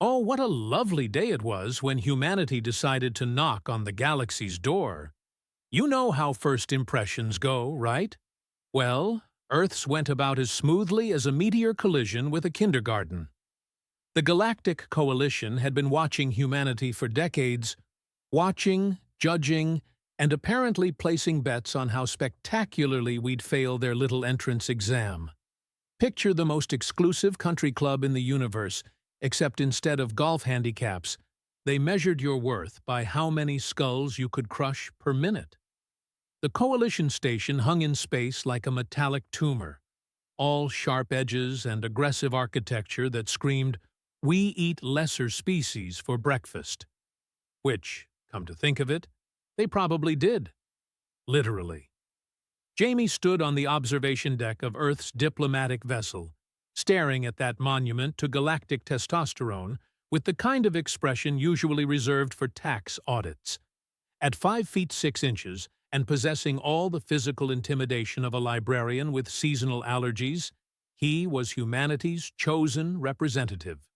Oh, what a lovely day it was when humanity decided to knock on the galaxy's door. You know how first impressions go, right? Well, Earth's went about as smoothly as a meteor collision with a kindergarten. The Galactic Coalition had been watching humanity for decades, watching, judging, and apparently placing bets on how spectacularly we'd fail their little entrance exam. Picture the most exclusive country club in the universe, except instead of golf handicaps, they measured your worth by how many skulls you could crush per minute. The Coalition station hung in space like a metallic tumor, all sharp edges and aggressive architecture that screamed, "We eat lesser species for breakfast." Which, come to think of it, they probably did. Literally. Jamie stood on the observation deck of Earth's diplomatic vessel, staring at that monument to galactic testosterone with the kind of expression usually reserved for tax audits. At 5 feet 6 inches and possessing all the physical intimidation of a librarian with seasonal allergies, he was humanity's chosen representative.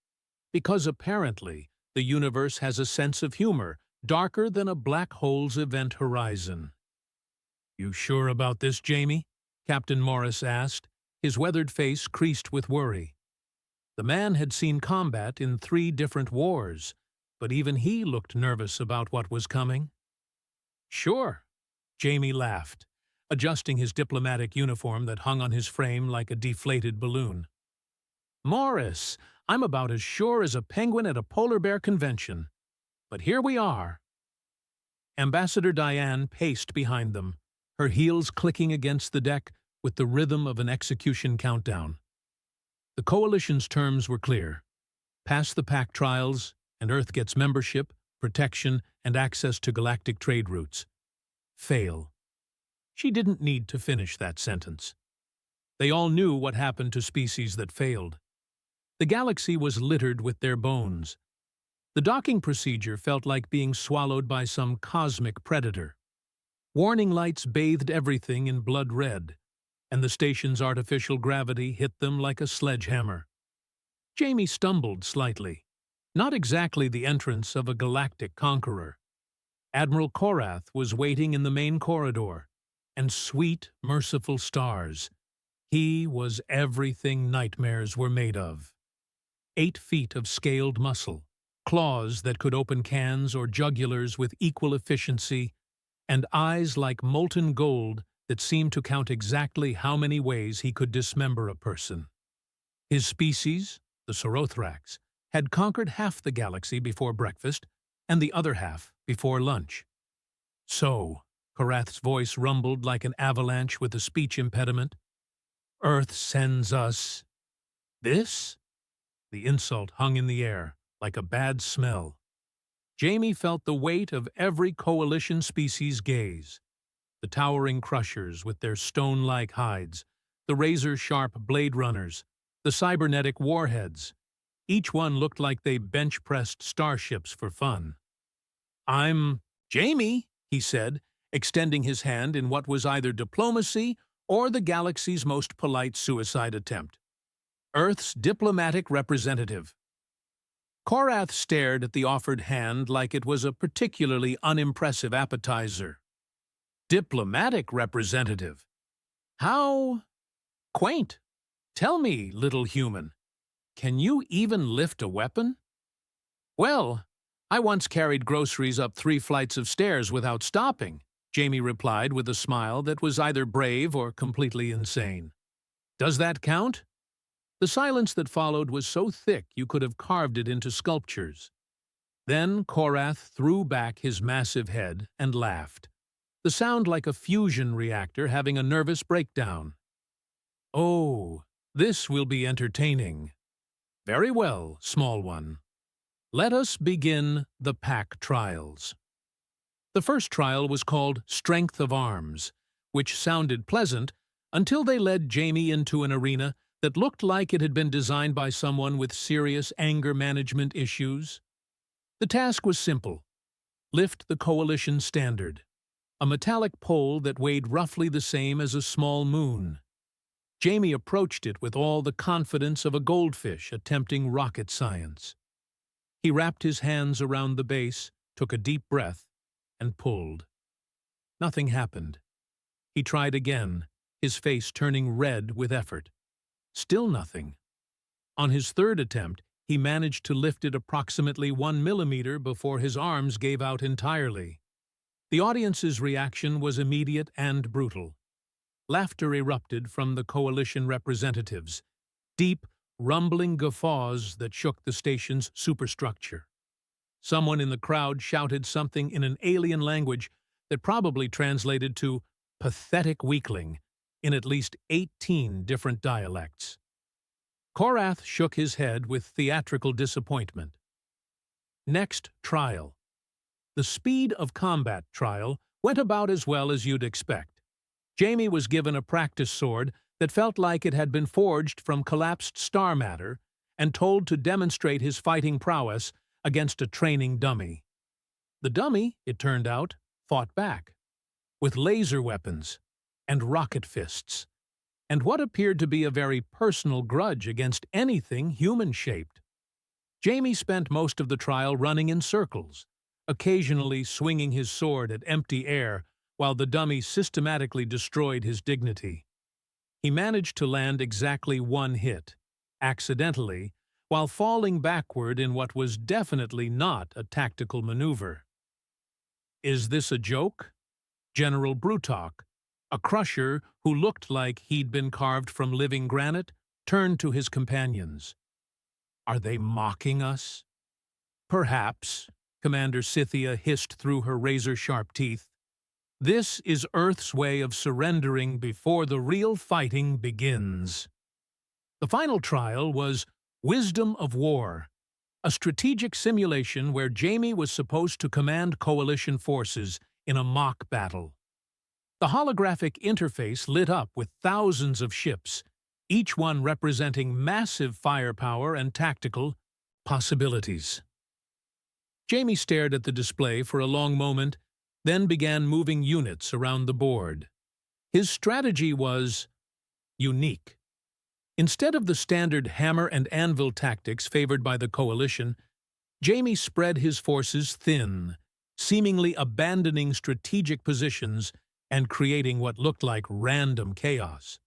Because apparently the universe has a sense of humor darker than a black hole's event horizon. "You sure about this, Jamie?" Captain Morris asked, his weathered face creased with worry. The man had seen combat in 3 different wars, but even he looked nervous about what was coming. "Sure," Jamie laughed, adjusting his diplomatic uniform that hung on his frame like a deflated balloon. "Morris, I'm about as sure as a penguin at a polar bear convention. But here we are." Ambassador Diane paced behind them, her heels clicking against the deck with the rhythm of an execution countdown. The Coalition's terms were clear. Pass the pack trials, and Earth gets membership, protection, and access to galactic trade routes. Fail. She didn't need to finish that sentence. They all knew what happened to species that failed. The galaxy was littered with their bones. The docking procedure felt like being swallowed by some cosmic predator. Warning lights bathed everything in blood red, and the station's artificial gravity hit them like a sledgehammer. Jamie stumbled slightly. Not exactly the entrance of a galactic conqueror. Admiral Korath was waiting in the main corridor, and sweet, merciful stars. He was everything nightmares were made of. 8 feet of scaled muscle, claws that could open cans or jugulars with equal efficiency, and eyes like molten gold that seemed to count exactly how many ways he could dismember a person. His species, the Sorothrax, had conquered half the galaxy before breakfast and the other half before lunch. "So," Korath's voice rumbled like an avalanche with a speech impediment, "Earth sends us this?" The insult hung in the air, like a bad smell. Jamie felt the weight of every Coalition species' gaze. The towering crushers with their stone-like hides, the razor-sharp blade runners, the cybernetic warheads. Each one looked like they bench-pressed starships for fun. "I'm Jamie," he said, extending his hand in what was either diplomacy or the galaxy's most polite suicide attempt. "Earth's diplomatic representative." Korath stared at the offered hand like it was a particularly unimpressive appetizer. "Diplomatic representative? How quaint. Tell me, little human, can you even lift a weapon?" "Well, I once carried groceries up 3 flights of stairs without stopping," Jamie replied with a smile that was either brave or completely insane. "Does that count?" The silence that followed was so thick you could have carved it into sculptures. Then Korath threw back his massive head and laughed, the sound like a fusion reactor having a nervous breakdown. "Oh, this will be entertaining. Very well, small one. Let us begin the pack trials." The first trial was called Strength of Arms, which sounded pleasant until they led Jamie into an arena that looked like it had been designed by someone with serious anger management issues. The task was simple. Lift the Coalition standard, a metallic pole that weighed roughly the same as a small moon. Jamie approached it with all the confidence of a goldfish attempting rocket science. He wrapped his hands around the base, took a deep breath, and pulled. Nothing happened. He tried again, his face turning red with effort. Still nothing. On his third attempt, he managed to lift it approximately 1 millimeter before his arms gave out entirely. The audience's reaction was immediate and brutal. Laughter erupted from the coalition representatives, deep, rumbling guffaws that shook the station's superstructure. Someone in the crowd shouted something in an alien language that probably translated to "pathetic weakling" in at least 18 different dialects. Korath shook his head with theatrical disappointment. Next trial. The speed of combat trial went about as well as you'd expect. Jamie was given a practice sword that felt like it had been forged from collapsed star matter and told to demonstrate his fighting prowess against a training dummy. The dummy, it turned out, fought back, with laser weapons and rocket fists, and what appeared to be a very personal grudge against anything human-shaped. Jamie spent most of the trial running in circles, occasionally swinging his sword at empty air while the dummy systematically destroyed his dignity. He managed to land exactly one hit, accidentally, while falling backward in what was definitely not a tactical maneuver. Is this a joke? General Brutok, a crusher who looked like he'd been carved from living granite, turned to his companions. Are they mocking us? Perhaps, Commander Scythia hissed through her razor-sharp teeth. This is Earth's way of surrendering before the real fighting begins. The final trial was Wisdom of War, a strategic simulation where Jamie was supposed to command coalition forces in a mock battle. The holographic interface lit up with thousands of ships, each one representing massive firepower and tactical possibilities. Jamie stared at the display for a long moment, then began moving units around the board. His strategy was unique. Instead of the standard hammer and anvil tactics favored by the coalition, Jamie spread his forces thin, seemingly abandoning strategic positions and creating what looked like random chaos.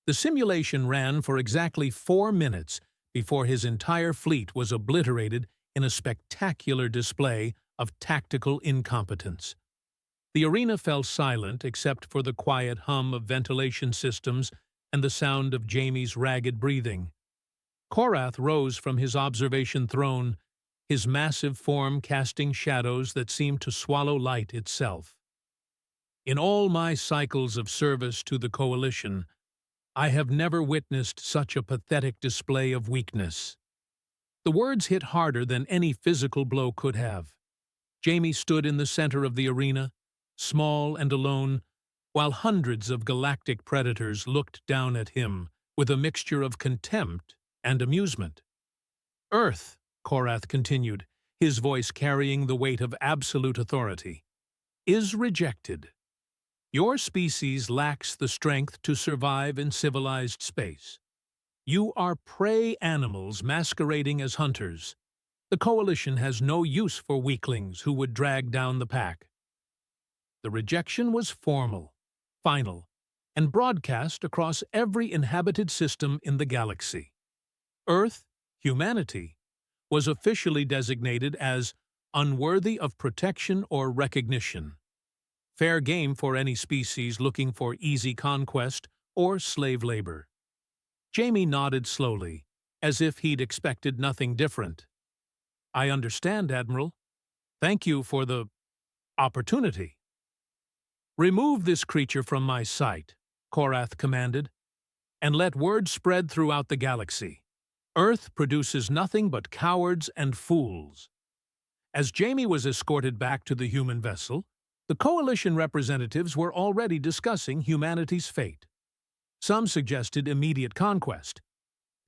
The simulation ran for exactly 4 minutes before his entire fleet was obliterated in a spectacular display of tactical incompetence. The arena fell silent except for the quiet hum of ventilation systems and the sound of Jamie's ragged breathing. Korath rose from his observation throne, his massive form casting shadows that seemed to swallow light itself. In all my cycles of service to the coalition, I have never witnessed such a pathetic display of weakness. The words hit harder than any physical blow could have. Jamie stood in the center of the arena, small and alone, while hundreds of galactic predators looked down at him with a mixture of contempt and amusement. Earth, Korath continued, his voice carrying the weight of absolute authority, is rejected. Your species lacks the strength to survive in civilized space. You are prey animals masquerading as hunters. The coalition has no use for weaklings who would drag down the pack. The rejection was formal, final, and broadcast across every inhabited system in the galaxy. Earth, humanity, was officially designated as unworthy of protection or recognition. Fair game for any species looking for easy conquest or slave labor. Jamie nodded slowly, as if he'd expected nothing different. I understand, Admiral. Thank you for the opportunity. Remove this creature from my sight, Korath commanded, and let word spread throughout the galaxy. Earth produces nothing but cowards and fools. As Jamie was escorted back to the human vessel, the coalition representatives were already discussing humanity's fate. Some suggested immediate conquest.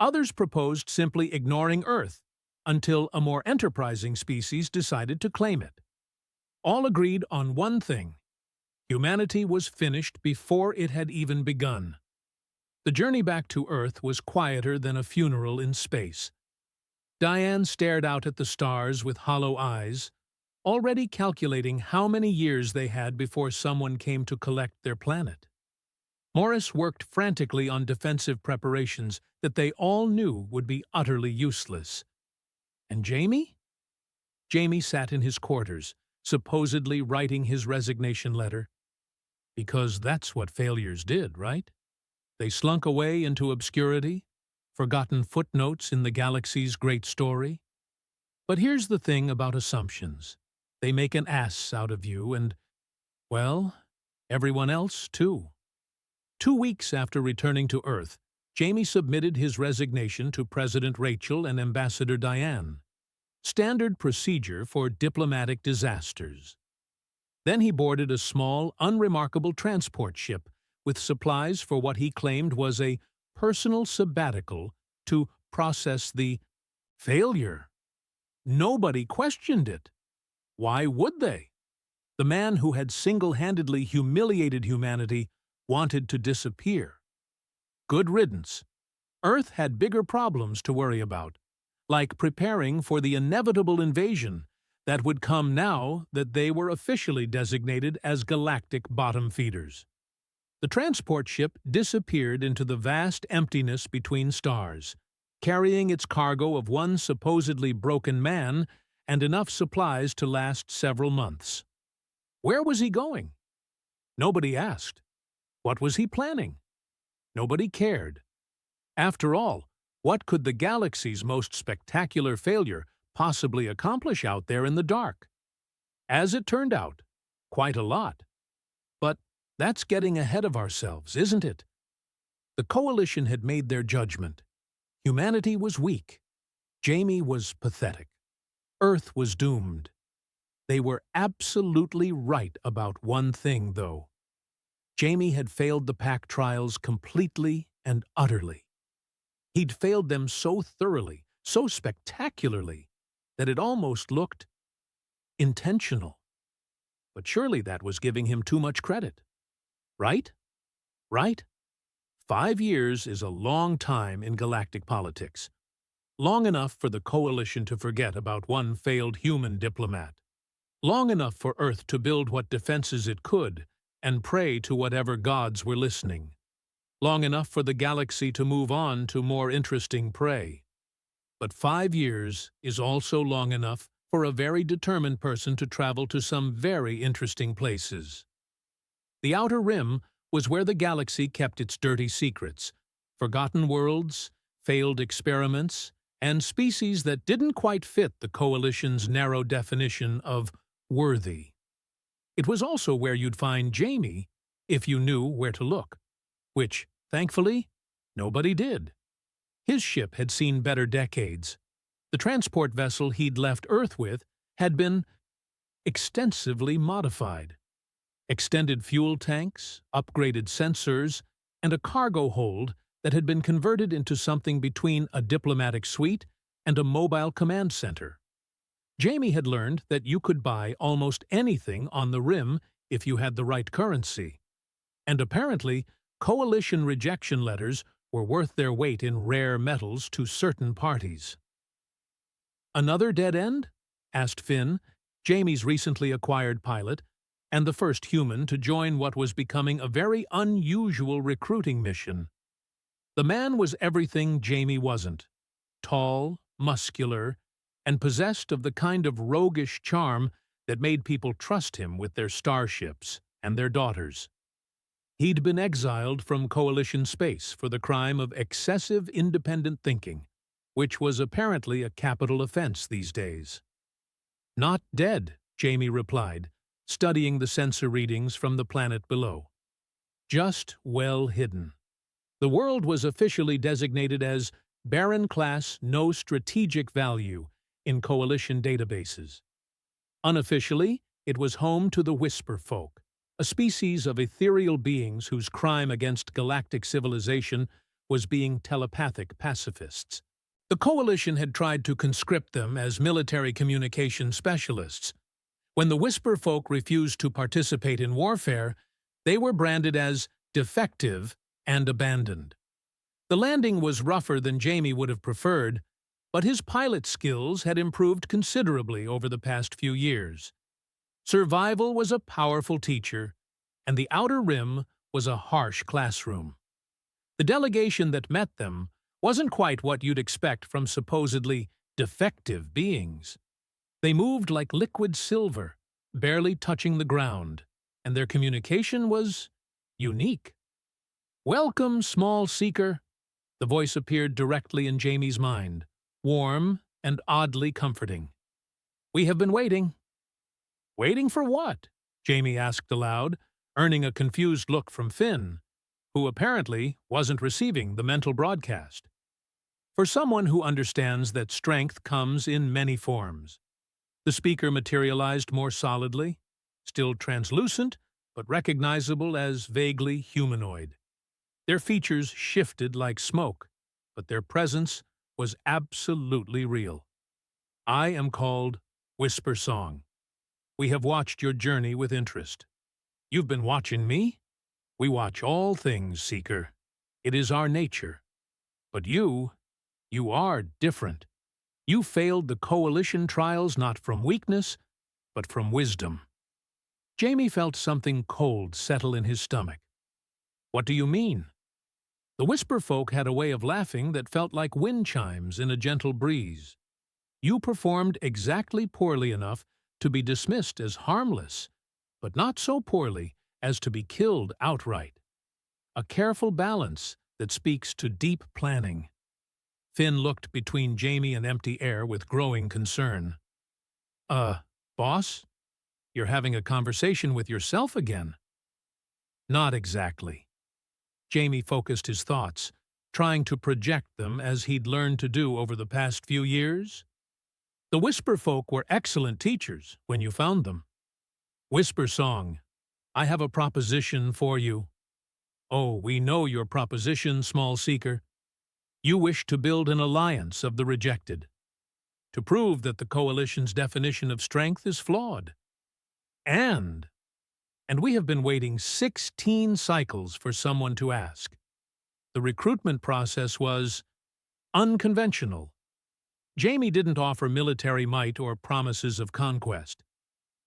Others proposed simply ignoring Earth until a more enterprising species decided to claim it. All agreed on one thing: humanity was finished before it had even begun. The journey back to Earth was quieter than a funeral in space. Diane stared out at the stars with hollow eyes, already calculating how many years they had before someone came to collect their planet. Morris worked frantically on defensive preparations that they all knew would be utterly useless. And Jamie? Jamie sat in his quarters, supposedly writing his resignation letter. Because that's what failures did, right? They slunk away into obscurity, forgotten footnotes in the galaxy's great story. But here's the thing about assumptions. They make an ass out of you and, well, everyone else too. 2 weeks after returning to Earth, Jamie submitted his resignation to President Rachel and Ambassador Diane. Standard procedure for diplomatic disasters. Then he boarded a small, unremarkable transport ship with supplies for what he claimed was a personal sabbatical to process the failure. Nobody questioned it. Why would they? The man who had single-handedly humiliated humanity wanted to disappear. Good riddance. Earth had bigger problems to worry about, like preparing for the inevitable invasion that would come now that they were officially designated as galactic bottom feeders. The transport ship disappeared into the vast emptiness between stars, carrying its cargo of one supposedly broken man and enough supplies to last several months. Where was he going? Nobody asked. What was he planning? Nobody cared. After all, what could the galaxy's most spectacular failure possibly accomplish out there in the dark? As it turned out, quite a lot. But that's getting ahead of ourselves, isn't it? The Coalition had made their judgment. Humanity was weak. Jamie was pathetic. Earth was doomed. They were absolutely right about one thing, though. Jamie had failed the pack trials completely and utterly. He'd failed them so thoroughly, so spectacularly, that it almost looked intentional. But surely that was giving him too much credit. Right? Right? 5 years is a long time in galactic politics. Long enough for the Coalition to forget about one failed human diplomat. Long enough for Earth to build what defenses it could and pray to whatever gods were listening. Long enough for the galaxy to move on to more interesting prey. But 5 years is also long enough for a very determined person to travel to some very interesting places. The Outer Rim was where the galaxy kept its dirty secrets, forgotten worlds, failed experiments, and species that didn't quite fit the Coalition's narrow definition of worthy. It was also where you'd find Jamie if you knew where to look, which, thankfully, nobody did. His ship had seen better decades. The transport vessel he'd left Earth with had been extensively modified. Extended fuel tanks, upgraded sensors, and a cargo hold that had been converted into something between a diplomatic suite and a mobile command center. Jamie had learned that you could buy almost anything on the Rim if you had the right currency. And apparently, Coalition rejection letters were worth their weight in rare metals to certain parties. Another dead end? Asked Finn, Jamie's recently acquired pilot, and the first human to join what was becoming a very unusual recruiting mission. The man was everything Jamie wasn't. Tall, muscular, and possessed of the kind of roguish charm that made people trust him with their starships and their daughters. He'd been exiled from Coalition space for the crime of excessive independent thinking, which was apparently a capital offense these days. Not dead, Jamie replied, studying the sensor readings from the planet below. Just well hidden. The world was officially designated as Barren Class No Strategic Value in Coalition databases. Unofficially, it was home to the Whisper Folk, a species of ethereal beings whose crime against galactic civilization was being telepathic pacifists. The Coalition had tried to conscript them as military communication specialists. When the Whisper Folk refused to participate in warfare, they were branded as defective and abandoned. The landing was rougher than Jamie would have preferred, but his pilot skills had improved considerably over the past few years. Survival was a powerful teacher, and the Outer Rim was a harsh classroom. The delegation that met them wasn't quite what you'd expect from supposedly defective beings. They moved like liquid silver, barely touching the ground, and their communication was unique. "Welcome, small seeker." The voice appeared directly in Jamie's mind, warm and oddly comforting. "We have been waiting." "Waiting for what?" Jamie asked aloud, earning a confused look from Finn, who apparently wasn't receiving the mental broadcast. For someone who understands that strength comes in many forms, the speaker materialized more solidly, still translucent, but recognizable as vaguely humanoid. Their features shifted like smoke, but their presence was absolutely real. "I am called Whisper Song. We have watched your journey with interest." "You've been watching me?" "We watch all things, Seeker. It is our nature. But you are different. You failed the coalition trials not from weakness, but from wisdom." Jamie felt something cold settle in his stomach. "What do you mean?" The Whisper folk had a way of laughing that felt like wind chimes in a gentle breeze. "You performed exactly poorly enough to be dismissed as harmless, but not so poorly as to be killed outright. A careful balance that speaks to deep planning." Finn looked between Jamie and empty air with growing concern. Boss? You're having a conversation with yourself again." "Not exactly." Jamie focused his thoughts, trying to project them as he'd learned to do over the past few years. "The Whisper folk were excellent teachers when you found them. Whisper Song, I have a proposition for you." "Oh, we know your proposition, small seeker. You wish to build an alliance of the rejected, to prove that the Coalition's definition of strength is flawed. And we have been waiting 16 cycles for someone to ask. The recruitment process was unconventional. Jamie didn't offer military might or promises of conquest.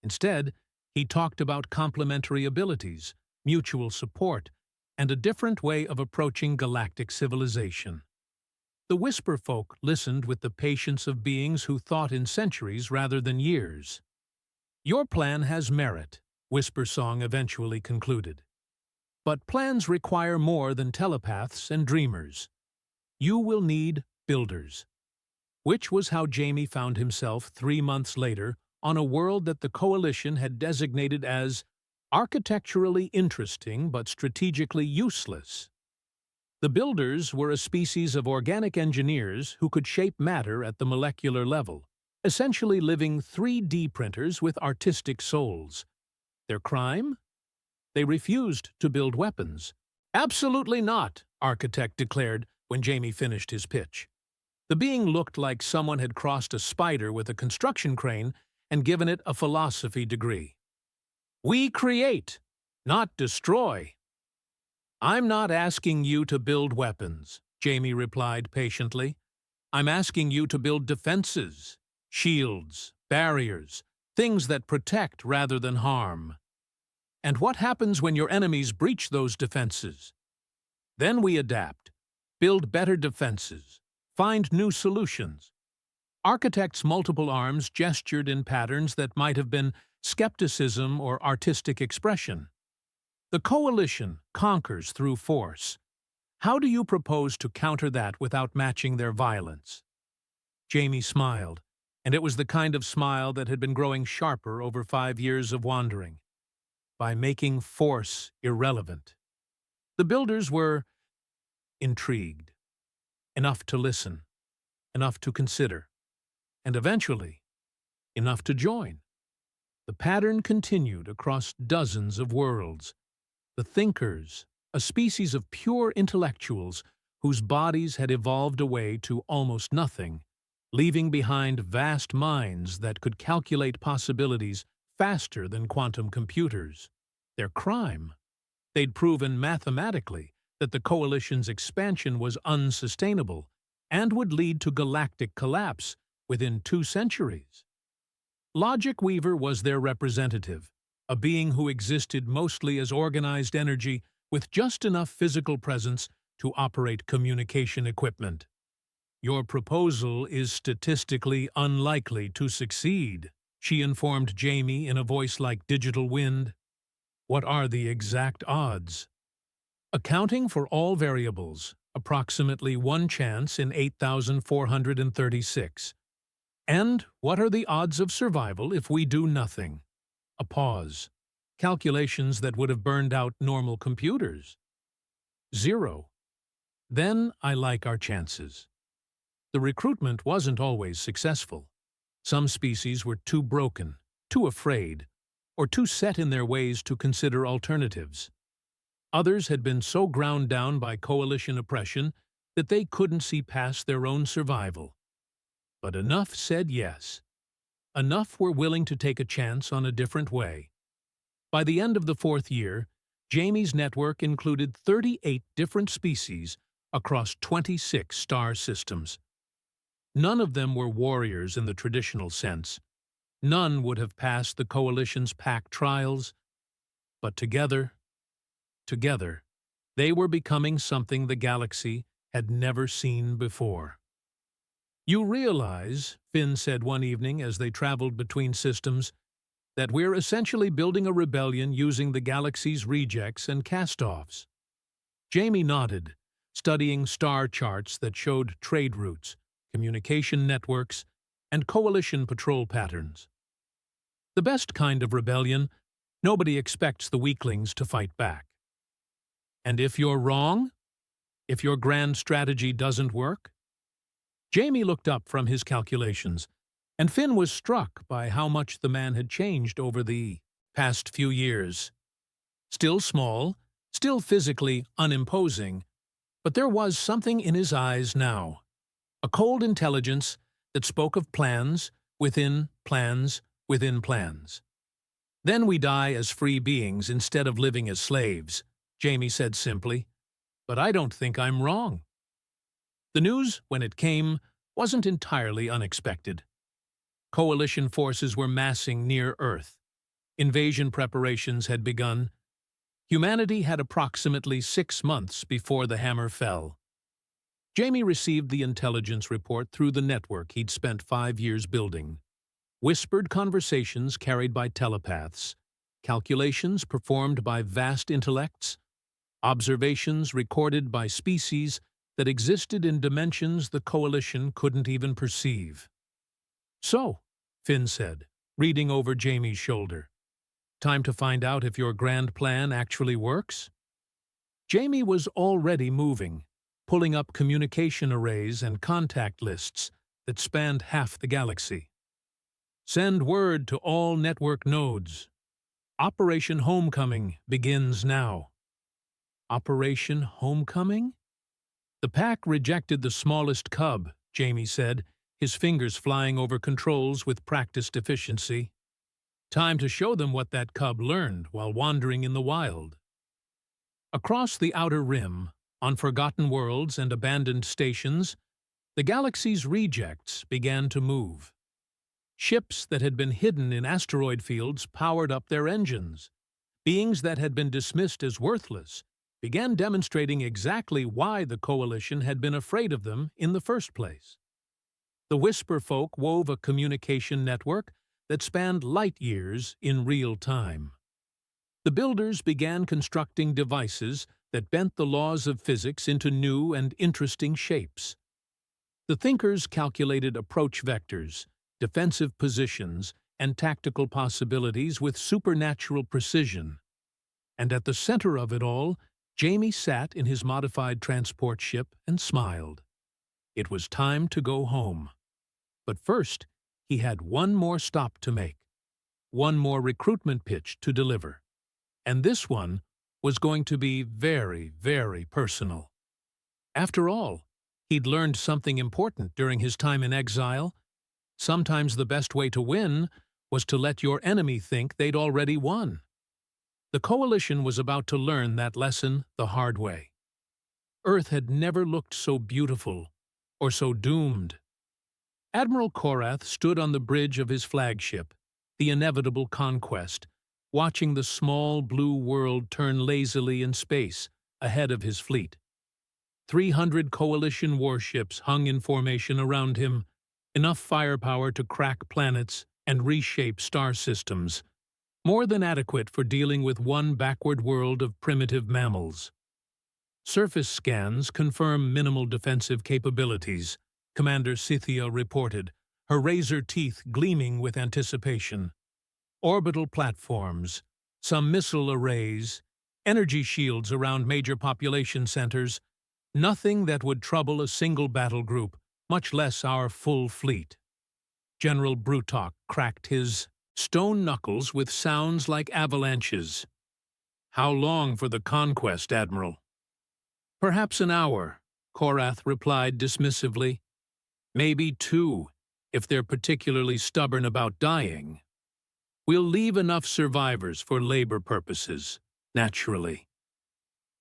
Instead, he talked about complementary abilities, mutual support, and a different way of approaching galactic civilization. The Whisper folk listened with the patience of beings who thought in centuries rather than years. "Your plan has merit," Whisper Song eventually concluded. "But plans require more than telepaths and dreamers. You will need builders." Which was how Jamie found himself 3 months later on a world that the Coalition had designated as architecturally interesting but strategically useless. The builders were a species of organic engineers who could shape matter at the molecular level, essentially living 3D printers with artistic souls. Their crime? They refused to build weapons. "Absolutely not," Architect declared when Jamie finished his pitch. The being looked like someone had crossed a spider with a construction crane and given it a philosophy degree. "We create, not destroy." "I'm not asking you to build weapons," Jamie replied patiently. "I'm asking you to build defenses, shields, barriers, things that protect rather than harm. And what happens when your enemies breach those defenses? Then we adapt, build better defenses, find new solutions." Architect's multiple arms gestured in patterns that might have been skepticism or artistic expression. "The Coalition conquers through force. How do you propose to counter that without matching their violence?" Jamie smiled, and it was the kind of smile that had been growing sharper over 5 years of wandering. "By making force irrelevant." The builders were intrigued, enough to listen, enough to consider, and eventually, enough to join. The pattern continued across dozens of worlds. The thinkers, a species of pure intellectuals whose bodies had evolved away to almost nothing, leaving behind vast minds that could calculate possibilities faster than quantum computers. Their crime? They'd proven mathematically that the Coalition's expansion was unsustainable, and would lead to galactic collapse within 2 centuries. Logic Weaver was their representative, a being who existed mostly as organized energy with just enough physical presence to operate communication equipment. "Your proposal is statistically unlikely to succeed," she informed Jamie in a voice like digital wind. "What are the exact odds?" "Accounting for all variables, approximately 1 chance in 8,436. And what are the odds of survival if we do nothing?" A pause. "Calculations that would have burned out normal computers." "0. Then I like our chances." The recruitment wasn't always successful. Some species were too broken, too afraid, or too set in their ways to consider alternatives. Others had been so ground down by coalition oppression that they couldn't see past their own survival. But enough said yes. Enough were willing to take a chance on a different way. By the end of the 4th year, Jamie's network included 38 different species across 26 star systems. None of them were warriors in the traditional sense. None would have passed the coalition's pack trials. But together, they were becoming something the galaxy had never seen before. "You realize," Finn said one evening as they traveled between systems, "that we're essentially building a rebellion using the galaxy's rejects and cast-offs." Jamie nodded, studying star charts that showed trade routes, communication networks, and coalition patrol patterns. "The best kind of rebellion. Nobody expects the weaklings to fight back." "And if you're wrong? If your grand strategy doesn't work?" Jamie looked up from his calculations, and Finn was struck by how much the man had changed over the past few years. Still small, still physically unimposing, but there was something in his eyes now. A cold intelligence that spoke of plans within plans within plans. "Then we die as free beings instead of living as slaves," Jamie said simply. "But I don't think I'm wrong." The news, when it came, wasn't entirely unexpected. Coalition forces were massing near Earth. Invasion preparations had begun. Humanity had approximately 6 months before the hammer fell. Jamie received the intelligence report through the network he'd spent 5 years building. Whispered conversations carried by telepaths, calculations performed by vast intellects, observations recorded by species that existed in dimensions the Coalition couldn't even perceive. "So," Finn said, reading over Jamie's shoulder, "time to find out if your grand plan actually works?" Jamie was already moving, pulling up communication arrays and contact lists that spanned half the galaxy. "Send word to all network nodes. Operation Homecoming begins now." Operation Homecoming? "The pack rejected the smallest cub," Jamie said, his fingers flying over controls with practiced efficiency. "Time to show them what that cub learned while wandering in the wild." Across the outer rim, on forgotten worlds and abandoned stations, the galaxy's rejects began to move. Ships that had been hidden in asteroid fields powered up their engines. Beings that had been dismissed as worthless began demonstrating exactly why the Coalition had been afraid of them in the first place. The Whisper folk wove a communication network that spanned light years in real time. The builders began constructing devices that bent the laws of physics into new and interesting shapes. The thinkers calculated approach vectors, defensive positions, and tactical possibilities with supernatural precision. And at the center of it all, Jamie sat in his modified transport ship and smiled. It was time to go home. But first, he had one more stop to make, one more recruitment pitch to deliver. And this one was going to be very, very personal. After all, he'd learned something important during his time in exile. Sometimes the best way to win was to let your enemy think they'd already won. The Coalition was about to learn that lesson the hard way. Earth had never looked so beautiful, or so doomed. Admiral Korath stood on the bridge of his flagship, the inevitable Conquest, watching the small blue world turn lazily in space ahead of his fleet. 300 coalition warships hung in formation around him, enough firepower to crack planets and reshape star systems, more than adequate for dealing with one backward world of primitive mammals. Surface scans confirm minimal defensive capabilities, Commander Scythia reported, her razor teeth gleaming with anticipation. Orbital platforms, some missile arrays, energy shields around major population centers, nothing that would trouble a single battle group, much less our full fleet. General Brutok cracked his stone knuckles with sounds like avalanches. "How long for the conquest, Admiral?" "Perhaps an hour," Korath replied dismissively. "Maybe 2, if they're particularly stubborn about dying. We'll leave enough survivors for labor purposes, naturally."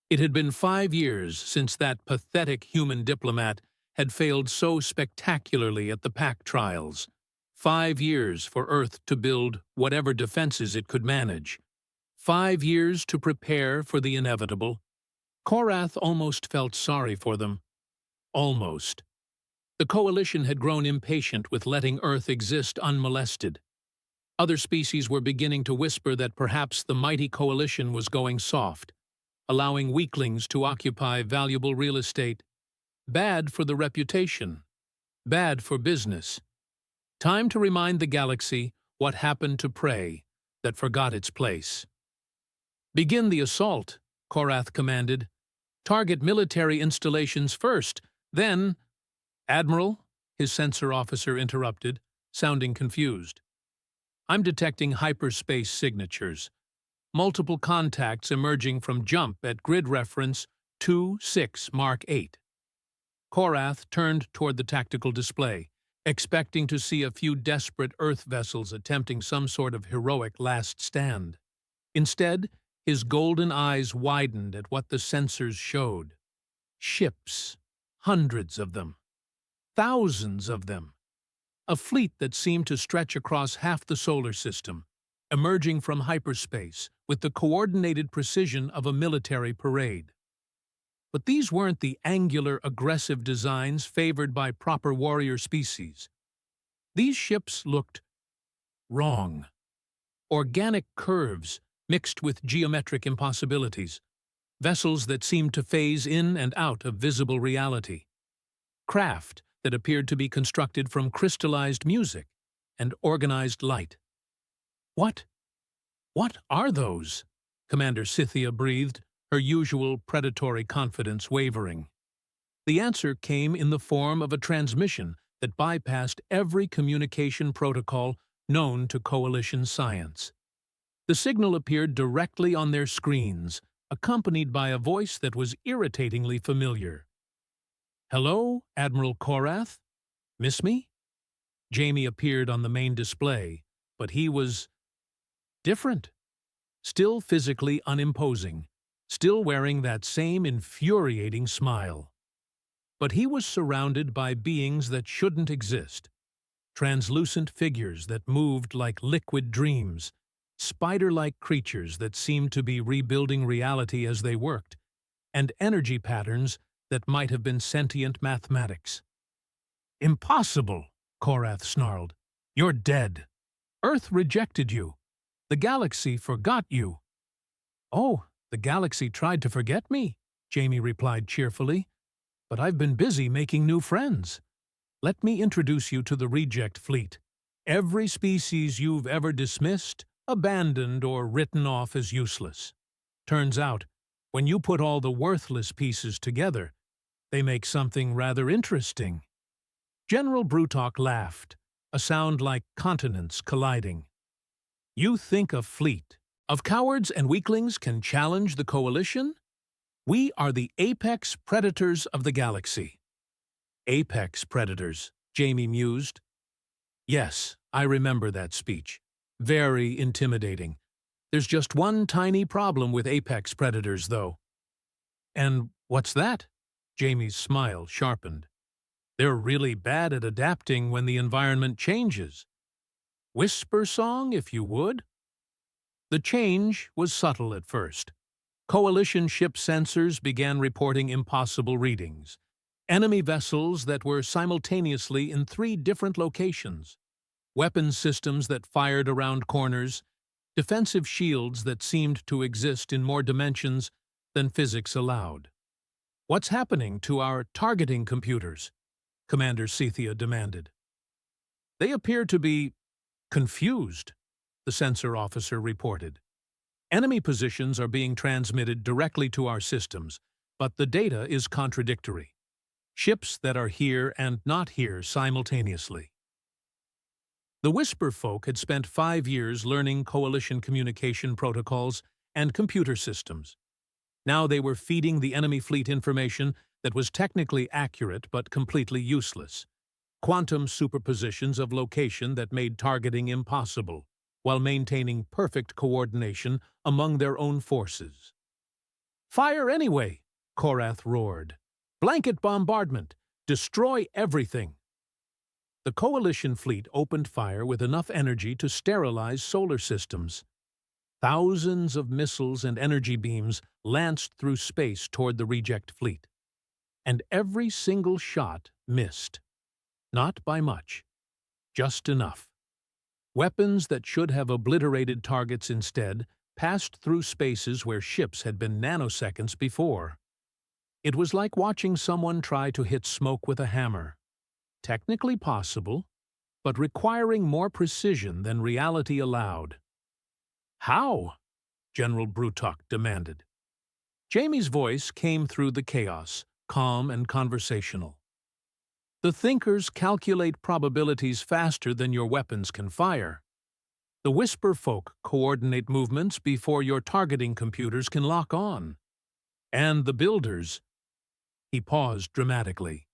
It had been 5 years since that pathetic human diplomat had failed so spectacularly at the Pack trials. 5 years for Earth to build whatever defenses it could manage. 5 years to prepare for the inevitable. Korath almost felt sorry for them. Almost. The Coalition had grown impatient with letting Earth exist unmolested. Other species were beginning to whisper that perhaps the mighty Coalition was going soft, allowing weaklings to occupy valuable real estate. Bad for the reputation. Bad for business. Time to remind the galaxy what happened to prey that forgot its place. "Begin the assault," Korath commanded. "Target military installations first, then—" "Admiral," his sensor officer interrupted, sounding confused. "I'm detecting hyperspace signatures. Multiple contacts emerging from jump at grid reference 26 Mark 8. Korath turned toward the tactical display, expecting to see a few desperate Earth vessels attempting some sort of heroic last stand. Instead, his golden eyes widened at what the sensors showed. Ships, hundreds of them. Thousands of them. A fleet that seemed to stretch across half the solar system, emerging from hyperspace with the coordinated precision of a military parade. But these weren't the angular, aggressive designs favored by proper warrior species. These ships looked wrong. Organic curves mixed with geometric impossibilities. Vessels that seemed to phase in and out of visible reality. Craft that appeared to be constructed from crystallized music and organized light. What are those?" Commander Scythia breathed, her usual predatory confidence wavering. The answer came in the form of a transmission that bypassed every communication protocol known to Coalition science. The signal appeared directly on their screens, accompanied by a voice that was irritatingly familiar. "Hello, Admiral Korath? Miss me?" Jamie appeared on the main display, but he was different. Still physically unimposing, still wearing that same infuriating smile. But he was surrounded by beings that shouldn't exist. Translucent figures that moved like liquid dreams, spider-like creatures that seemed to be rebuilding reality as they worked, and energy patterns that might have been sentient mathematics. "Impossible," Korath snarled. "You're dead. Earth rejected you. The galaxy forgot you." "Oh, the galaxy tried to forget me," Jamie replied cheerfully. "But I've been busy making new friends. Let me introduce you to the Reject Fleet. Every species you've ever dismissed, abandoned, or written off as useless. Turns out, when you put all the worthless pieces together, they make something rather interesting." General Brutok laughed, a sound like continents colliding. "You think a fleet of cowards and weaklings can challenge the Coalition? We are the apex predators of the galaxy." "Apex predators," Jamie mused. "Yes, I remember that speech. Very intimidating. There's just one tiny problem with apex predators, though." "And what's that?" Jamie's smile sharpened. They're really bad at adapting when the environment changes. Whisper song, if you would. The change was subtle at first. Coalition ship sensors began reporting impossible readings. Enemy vessels that were simultaneously in 3 different locations. Weapons systems that fired around corners. Defensive shields that seemed to exist in more dimensions than physics allowed. "What's happening to our targeting computers?" Commander Cethia demanded. "They appear to be confused," the sensor officer reported. "Enemy positions are being transmitted directly to our systems, but the data is contradictory. Ships that are here and not here simultaneously." The Whisper folk had spent 5 years learning coalition communication protocols and computer systems. Now they were feeding the enemy fleet information that was technically accurate but completely useless. Quantum superpositions of location that made targeting impossible, while maintaining perfect coordination among their own forces. "Fire anyway!" Korath roared. "Blanket bombardment! Destroy everything!" The Coalition fleet opened fire with enough energy to sterilize solar systems. Thousands of missiles and energy beams lanced through space toward the Reject fleet. And every single shot missed. Not by much. Just enough. Weapons that should have obliterated targets instead passed through spaces where ships had been nanoseconds before. It was like watching someone try to hit smoke with a hammer. Technically possible, but requiring more precision than reality allowed. "How?" General Brutok demanded. Jamie's voice came through the chaos, calm and conversational. "The thinkers calculate probabilities faster than your weapons can fire. The Whisper folk coordinate movements before your targeting computers can lock on. And the builders—" He paused dramatically.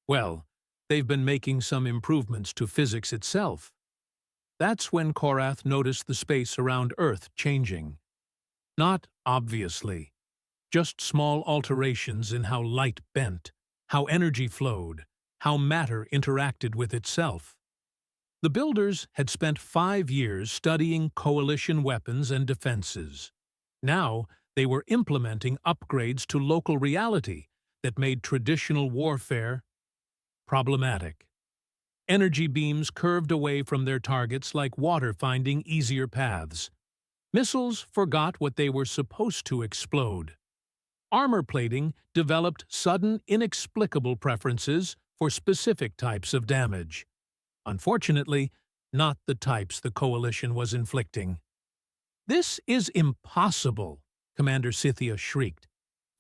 "Well, they've been making some improvements to physics itself." That's when Korath noticed the space around Earth changing. Not obviously, just small alterations in how light bent, how energy flowed, how matter interacted with itself. The builders had spent 5 years studying coalition weapons and defenses. Now they were implementing upgrades to local reality that made traditional warfare problematic. Energy beams curved away from their targets like water finding easier paths. Missiles forgot what they were supposed to explode. Armor plating developed sudden, inexplicable preferences for specific types of damage. Unfortunately, not the types the Coalition was inflicting. "This is impossible," Commander Cethia shrieked.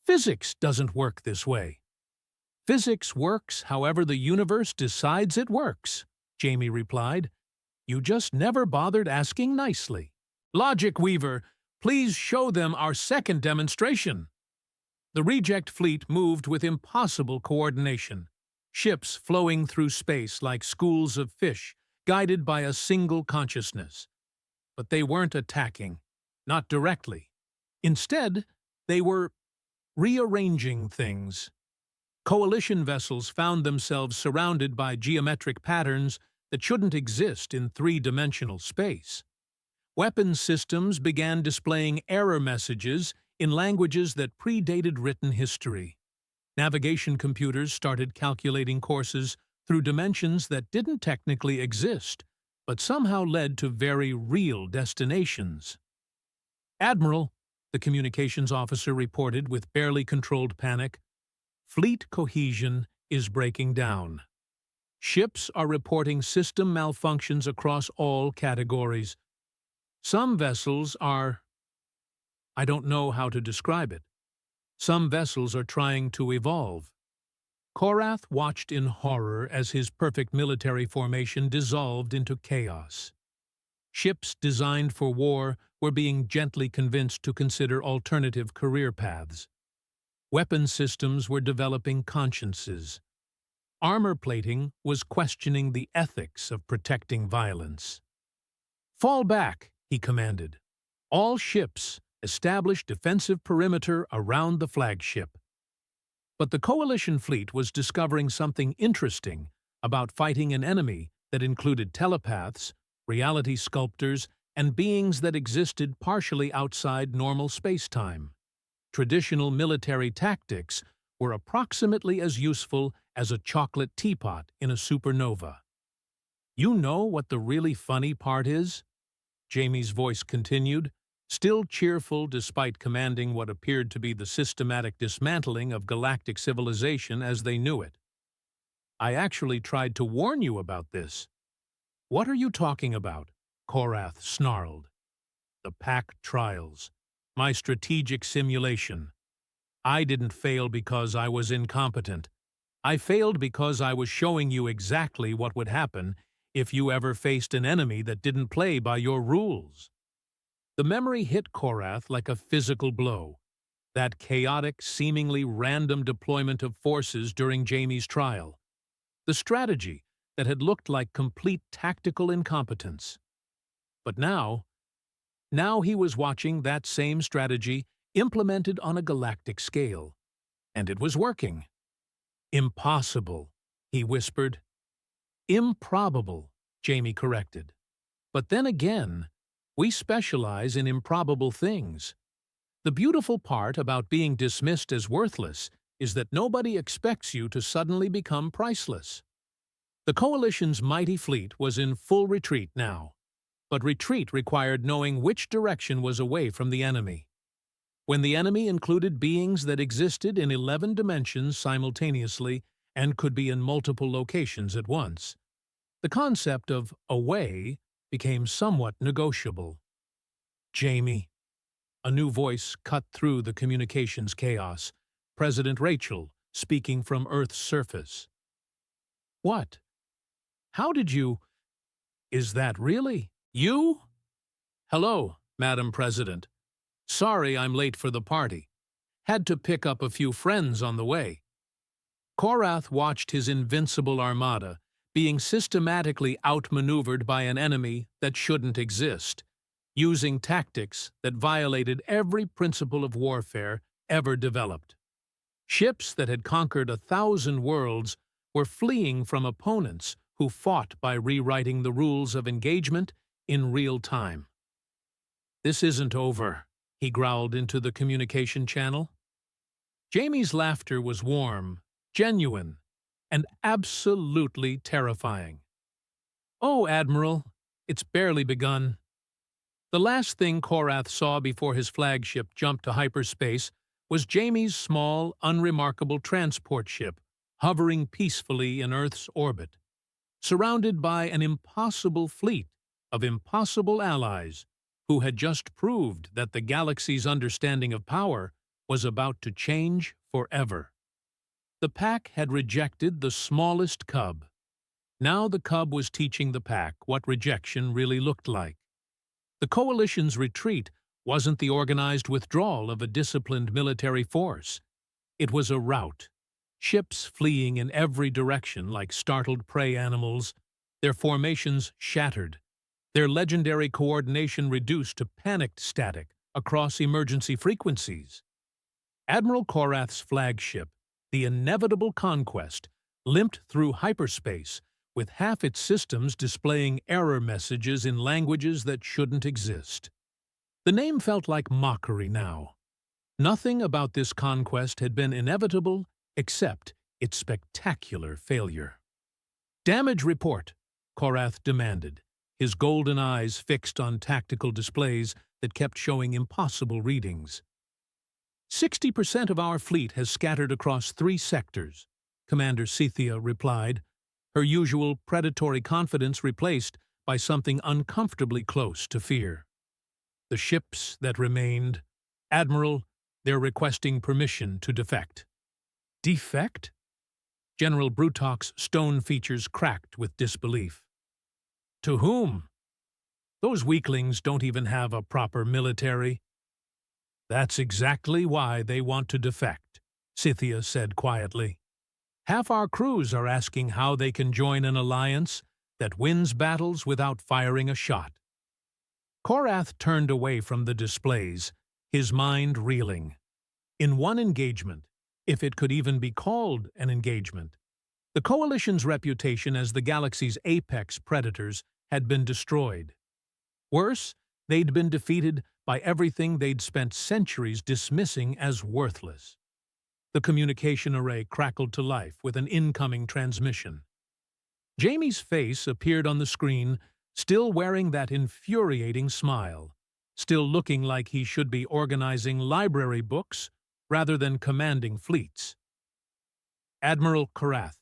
"Physics doesn't work this way." "Physics works however the universe decides it works," Jamie replied. "You just never bothered asking nicely." "Logic Weaver, please show them our second demonstration." The Reject fleet moved with impossible coordination, ships flowing through space like schools of fish, guided by a single consciousness. But they weren't attacking, not directly. Instead, they were rearranging things. Coalition vessels found themselves surrounded by geometric patterns that shouldn't exist in 3-dimensional space. Weapons systems began displaying error messages in languages that predated written history. Navigation computers started calculating courses through dimensions that didn't technically exist, but somehow led to very real destinations. "Admiral," the communications officer reported with barely controlled panic, "fleet cohesion is breaking down. Ships are reporting system malfunctions across all categories. Some vessels are— I don't know how to describe it. Some vessels are trying to evolve." Korath watched in horror as his perfect military formation dissolved into chaos. Ships designed for war were being gently convinced to consider alternative career paths. Weapon systems were developing consciences. Armor plating was questioning the ethics of protecting violence. "Fall back," he commanded. "All ships establish defensive perimeter around the flagship." But the Coalition fleet was discovering something interesting about fighting an enemy that included telepaths, reality sculptors, and beings that existed partially outside normal space-time. Traditional military tactics were approximately as useful as a chocolate teapot in a supernova. You know what the really funny part is? Jamie's voice continued, still cheerful despite commanding what appeared to be the systematic dismantling of galactic civilization as they knew it. I actually tried to warn you about this. What are you talking about? Korath snarled. The Pack trials. My strategic simulation. I didn't fail because I was incompetent. I failed because I was showing you exactly what would happen if you ever faced an enemy that didn't play by your rules. The memory hit Korath like a physical blow. That chaotic, seemingly random deployment of forces during Jamie's trial. The strategy that had looked like complete tactical incompetence. But now he was watching that same strategy implemented on a galactic scale. And it was working. Impossible, he whispered. Improbable, Jamie corrected. But then again, we specialize in improbable things. The beautiful part about being dismissed as worthless is that nobody expects you to suddenly become priceless. The Coalition's mighty fleet was in full retreat now, but retreat required knowing which direction was away from the enemy. When the enemy included beings that existed in 11 dimensions simultaneously and could be in multiple locations at once, the concept of away became somewhat negotiable. Jamie. A new voice cut through the communications chaos. President Rachel, speaking from Earth's surface. What? How did you? Is that really you? Hello, Madam President. Sorry I'm late for the party. Had to pick up a few friends on the way. Korath watched his invincible armada being systematically outmaneuvered by an enemy that shouldn't exist, using tactics that violated every principle of warfare ever developed. Ships that had conquered 1,000 worlds were fleeing from opponents who fought by rewriting the rules of engagement in real time. This isn't over, he growled into the communication channel. Jamie's laughter was warm, genuine, and absolutely terrifying. Oh, Admiral, it's barely begun. The last thing Korath saw before his flagship jumped to hyperspace was Jamie's small, unremarkable transport ship hovering peacefully in Earth's orbit, surrounded by an impossible fleet of impossible allies who had just proved that the galaxy's understanding of power was about to change forever. The Pack had rejected the smallest cub. Now the cub was teaching the Pack what rejection really looked like. The Coalition's retreat wasn't the organized withdrawal of a disciplined military force. It was a rout, ships fleeing in every direction like startled prey animals, their formations shattered, their legendary coordination reduced to panicked static across emergency frequencies. Admiral Korath's flagship, the inevitable Conquest, limped through hyperspace with half its systems displaying error messages in languages that shouldn't exist. The name felt like mockery now. Nothing about this conquest had been inevitable except its spectacular failure. Damage report, Korath demanded, his golden eyes fixed on tactical displays that kept showing impossible readings. 60% of our fleet has scattered across 3 sectors, Commander Cynthia replied, her usual predatory confidence replaced by something uncomfortably close to fear. The ships that remained, Admiral, they're requesting permission to defect. Defect? General Brutock's stone features cracked with disbelief. To whom? Those weaklings don't even have a proper military. That's exactly why they want to defect, Cynthia said quietly. Half our crews are asking how they can join an alliance that wins battles without firing a shot. Korath turned away from the displays, his mind reeling. In one engagement, if it could even be called an engagement. The Coalition's reputation as the galaxy's apex predators had been destroyed. Worse, they'd been defeated by everything they'd spent centuries dismissing as worthless. The communication array crackled to life with an incoming transmission. Jamie's face appeared on the screen, still wearing that infuriating smile, still looking like he should be organizing library books rather than commanding fleets. Admiral Korath,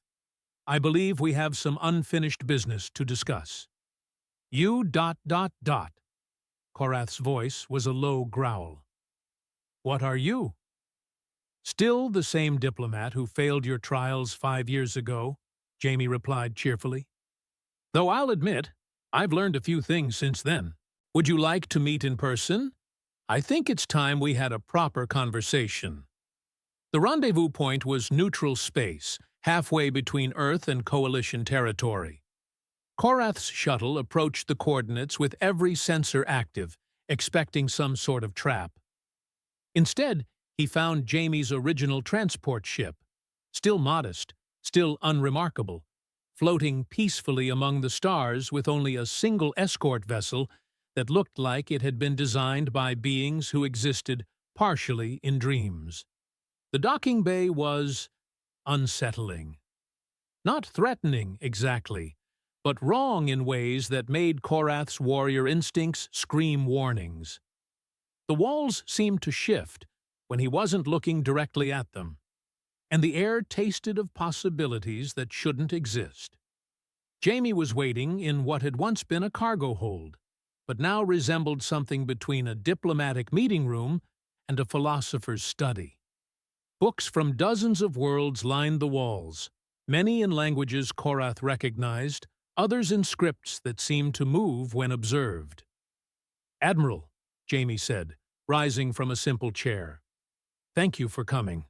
I believe we have some unfinished business to discuss. You ... Korath's voice was a low growl. What are you? Still the same diplomat who failed your trials 5 years ago, Jamie replied cheerfully. Though I'll admit, I've learned a few things since then. Would you like to meet in person? I think it's time we had a proper conversation. The rendezvous point was neutral space, halfway between Earth and Coalition territory. Korath's shuttle approached the coordinates with every sensor active, expecting some sort of trap. Instead, he found Jamie's original transport ship, still modest, still unremarkable, floating peacefully among the stars with only a single escort vessel that looked like it had been designed by beings who existed partially in dreams. The docking bay was unsettling. Not threatening, exactly, but wrong in ways that made Korath's warrior instincts scream warnings. The walls seemed to shift when he wasn't looking directly at them, and the air tasted of possibilities that shouldn't exist. Jamie was waiting in what had once been a cargo hold, but now resembled something between a diplomatic meeting room and a philosopher's study. Books from dozens of worlds lined the walls, many in languages Korath recognized, others in scripts that seemed to move when observed. Admiral, Jamie said, rising from a simple chair. Thank you for coming.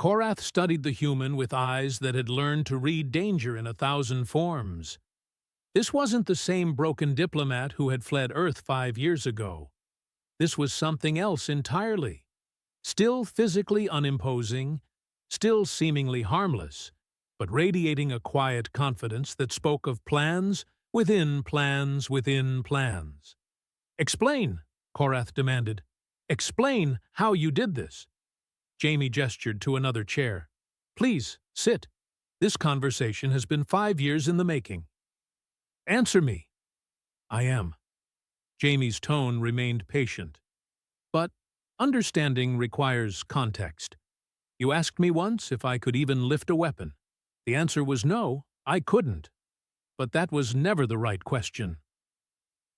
Korath studied the human with eyes that had learned to read danger in 1,000 forms. This wasn't the same broken diplomat who had fled Earth 5 years ago. This was something else entirely. Still physically unimposing, still seemingly harmless, but radiating a quiet confidence that spoke of plans within plans within plans. Explain, Korath demanded. Explain how you did this. Jamie gestured to another chair. Please, sit. This conversation has been 5 years in the making. Answer me. I am. Jamie's tone remained patient. But understanding requires context. You asked me once if I could even lift a weapon. The answer was no, I couldn't. But that was never the right question.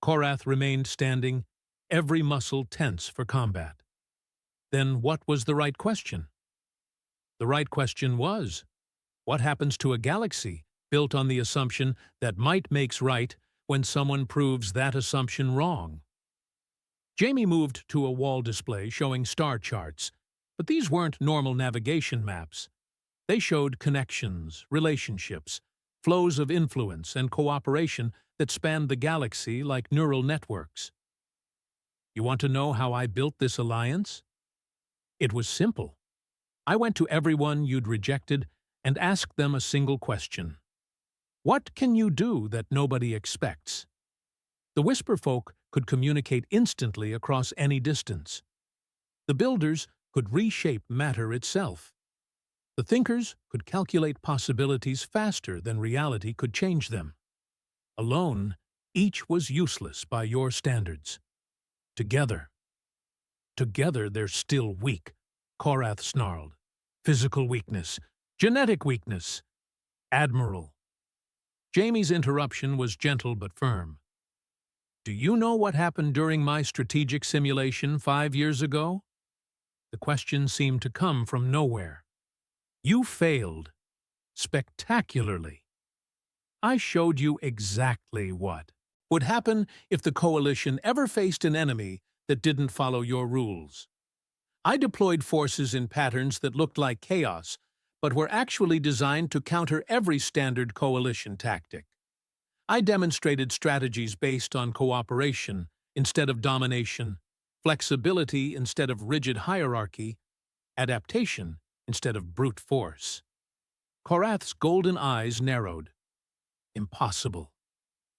Korath remained standing, every muscle tense for combat. Then what was the right question? The right question was, what happens to a galaxy built on the assumption that might makes right when someone proves that assumption wrong? Jamie moved to a wall display showing star charts, but these weren't normal navigation maps. They showed connections, relationships, flows of influence and cooperation that spanned the galaxy like neural networks. You want to know how I built this alliance? It was simple. I went to everyone you'd rejected and asked them a single question. What can you do that nobody expects? The Whisper folk could communicate instantly across any distance. The Builders could reshape matter itself. The Thinkers could calculate possibilities faster than reality could change them. Alone, each was useless by your standards. Together they're still weak, Korath snarled. Physical weakness, genetic weakness. Admiral. Jamie's interruption was gentle but firm. Do you know what happened during my strategic simulation 5 years ago? The question seemed to come from nowhere. You failed. Spectacularly. I showed you exactly what would happen if the Coalition ever faced an enemy that didn't follow your rules. I deployed forces in patterns that looked like chaos, but were actually designed to counter every standard Coalition tactic. I demonstrated strategies based on cooperation instead of domination, flexibility instead of rigid hierarchy, adaptation instead of brute force. Korath's golden eyes narrowed. Impossible.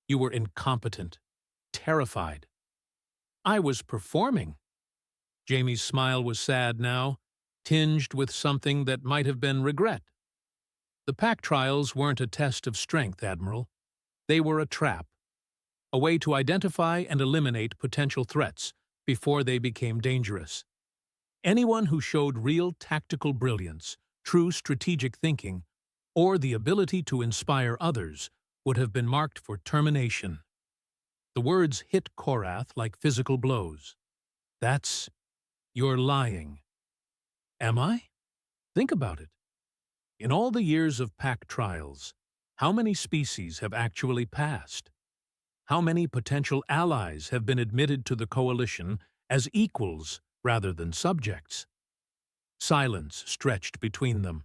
You were incompetent, terrified. I was performing. Jamie's smile was sad now, tinged with something that might have been regret. The pack trials weren't a test of strength, Admiral. They were a trap, a way to identify and eliminate potential threats before they became dangerous. Anyone who showed real tactical brilliance, true strategic thinking, or the ability to inspire others would have been marked for termination. The words hit Korath like physical blows. You're lying. Am I? Think about it. In all the years of pack trials, how many species have actually passed? How many potential allies have been admitted to the coalition as equals rather than subjects? Silence stretched between them.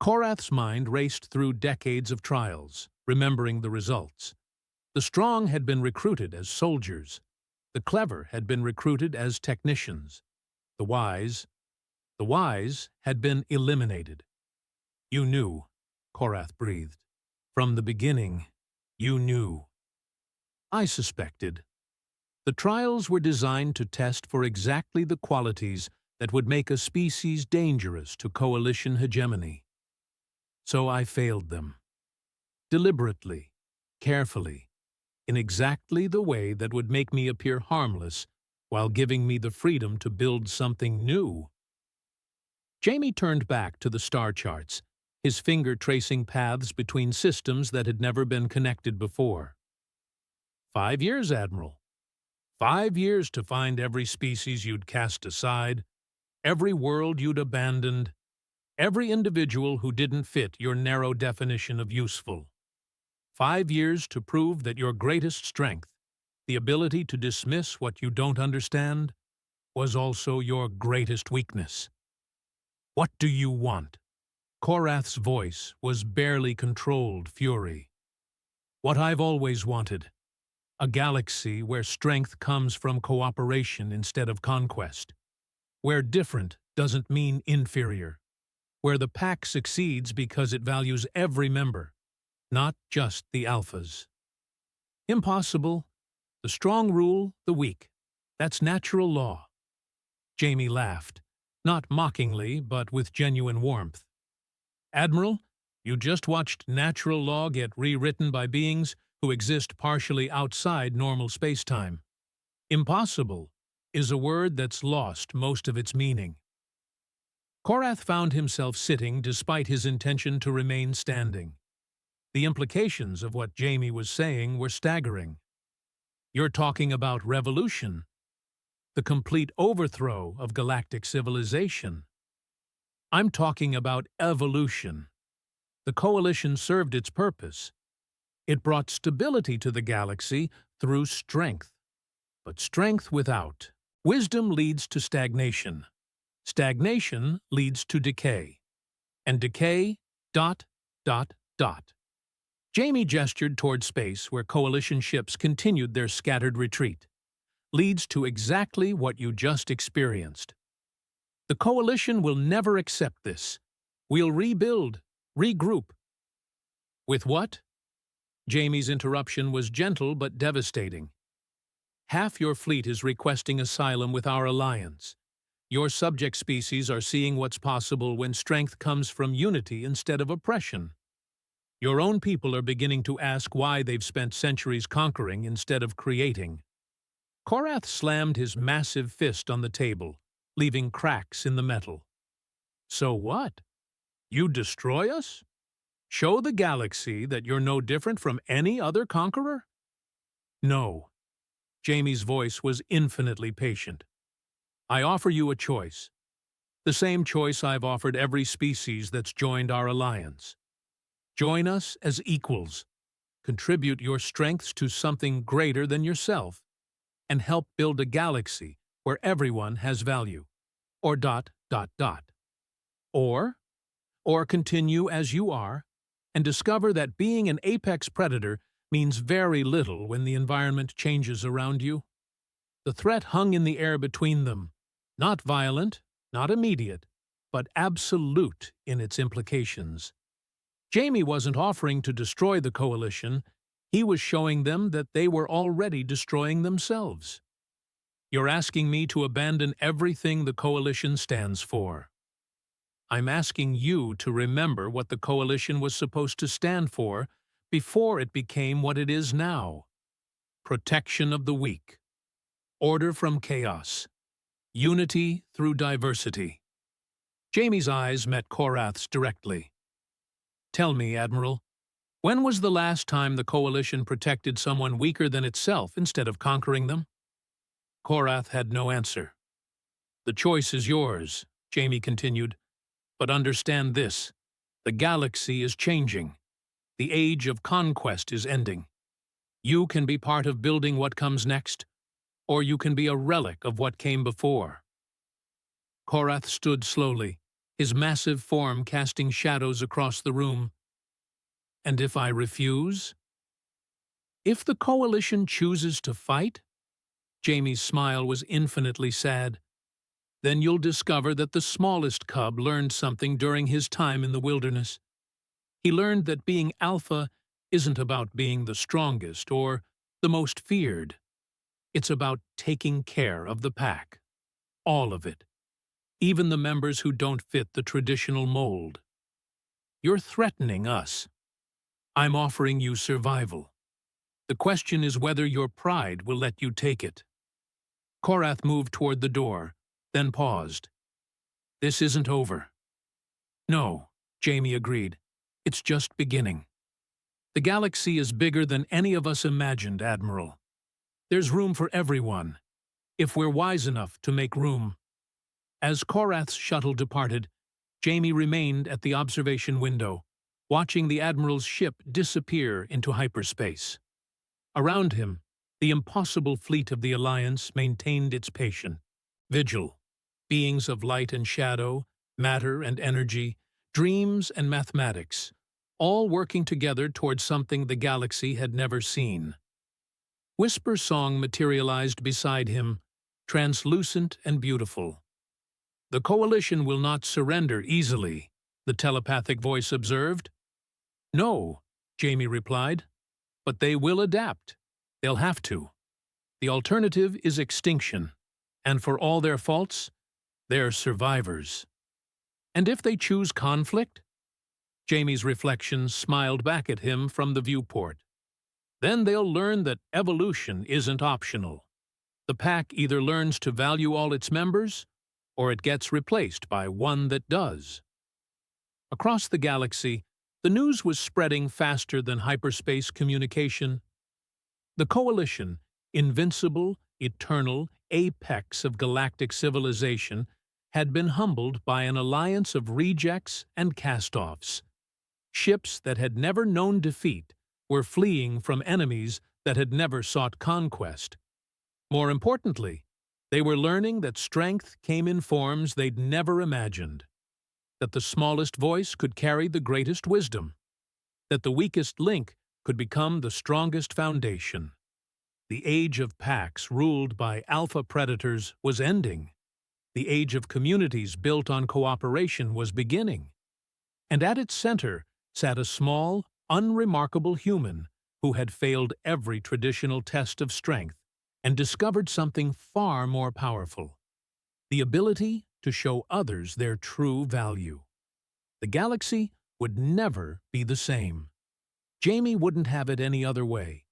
Korath's mind raced through decades of trials, remembering the results. The strong had been recruited as soldiers. The clever had been recruited as technicians. The wise had been eliminated. You knew, Korath breathed. From the beginning, you knew. I suspected. The trials were designed to test for exactly the qualities that would make a species dangerous to coalition hegemony. So I failed them. Deliberately, carefully, in exactly the way that would make me appear harmless while giving me the freedom to build something new. Jamie turned back to the star charts, his finger tracing paths between systems that had never been connected before. 5 years, Admiral. 5 years to find every species you'd cast aside, every world you'd abandoned, every individual who didn't fit your narrow definition of useful. 5 years to prove that your greatest strength, the ability to dismiss what you don't understand, was also your greatest weakness. What do you want? Korath's voice was barely controlled fury. What I've always wanted. A galaxy where strength comes from cooperation instead of conquest. Where different doesn't mean inferior. Where the pack succeeds because it values every member, not just the alphas. Impossible. The strong rule the weak. That's natural law. Jamie laughed, not mockingly, but with genuine warmth. Admiral, you just watched natural law get rewritten by beings who exist partially outside normal space-time. Impossible is a word that's lost most of its meaning. Korath found himself sitting despite his intention to remain standing. The implications of what Jamie was saying were staggering. You're talking about revolution, the complete overthrow of galactic civilization. I'm talking about evolution. The coalition served its purpose. It brought stability to the galaxy through strength. But strength without wisdom leads to stagnation. Stagnation leads to decay. And decay, ... Jamie gestured toward space where coalition ships continued their scattered retreat. Leads to exactly what you just experienced. The coalition will never accept this. We'll rebuild, regroup. With what? Jamie's interruption was gentle but devastating. Half your fleet is requesting asylum with our alliance. Your subject species are seeing what's possible when strength comes from unity instead of oppression. Your own people are beginning to ask why they've spent centuries conquering instead of creating. Korath slammed his massive fist on the table, leaving cracks in the metal. So what? You destroy us? Show the galaxy that you're no different from any other conqueror? No. Jamie's voice was infinitely patient. I offer you a choice. The same choice I've offered every species that's joined our alliance. Join us as equals. Contribute your strengths to something greater than yourself. And help build a galaxy where everyone has value. Or ... Or continue as you are and discover that being an apex predator means very little when the environment changes around you. The threat hung in the air between them, not violent, not immediate, but absolute in its implications. Jamie wasn't offering to destroy the coalition, he was showing them that they were already destroying themselves. You're asking me to abandon everything the coalition stands for. I'm asking you to remember what the coalition was supposed to stand for before it became what it is now. Protection of the weak. Order from chaos. Unity through diversity. Jamie's eyes met Korath's directly. Tell me, Admiral, when was the last time the coalition protected someone weaker than itself instead of conquering them? Korath had no answer. The choice is yours, Jamie continued. But understand this, the galaxy is changing. The age of conquest is ending. You can be part of building what comes next, or you can be a relic of what came before. Korath stood slowly, his massive form casting shadows across the room. And if I refuse? If the coalition chooses to fight? Jamie's smile was infinitely sad. Then you'll discover that the smallest cub learned something during his time in the wilderness. He learned that being alpha isn't about being the strongest or the most feared. It's about taking care of the pack. All of it. Even the members who don't fit the traditional mold. You're threatening us. I'm offering you survival. The question is whether your pride will let you take it. Korath moved toward the door, then paused. This isn't over. No, Jamie agreed. It's just beginning. The galaxy is bigger than any of us imagined, Admiral. There's room for everyone, if we're wise enough to make room. As Korath's shuttle departed, Jamie remained at the observation window, watching the Admiral's ship disappear into hyperspace. Around him, the impossible fleet of the Alliance maintained its patient vigil. Beings of light and shadow, matter and energy, dreams and mathematics, all working together towards something the galaxy had never seen. Whisper Song materialized beside him, translucent and beautiful. The coalition will not surrender easily, the telepathic voice observed. No, Jamie replied, but they will adapt. They'll have to. The alternative is extinction, and for all their faults, they're survivors. And if they choose conflict? Jamie's reflections smiled back at him from the viewport. Then they'll learn that evolution isn't optional. The pack either learns to value all its members, or it gets replaced by one that does. Across the galaxy, the news was spreading faster than hyperspace communication. The coalition, invincible, eternal, apex of galactic civilization, had been humbled by an alliance of rejects and cast-offs. Ships that had never known defeat were fleeing from enemies that had never sought conquest. More importantly, they were learning that strength came in forms they'd never imagined, that the smallest voice could carry the greatest wisdom, that the weakest link could become the strongest foundation. The age of packs ruled by alpha predators was ending. The age of communities built on cooperation was beginning. And at its center sat a small, unremarkable human who had failed every traditional test of strength and discovered something far more powerful: the ability to show others their true value. The galaxy would never be the same. Jamie wouldn't have it any other way.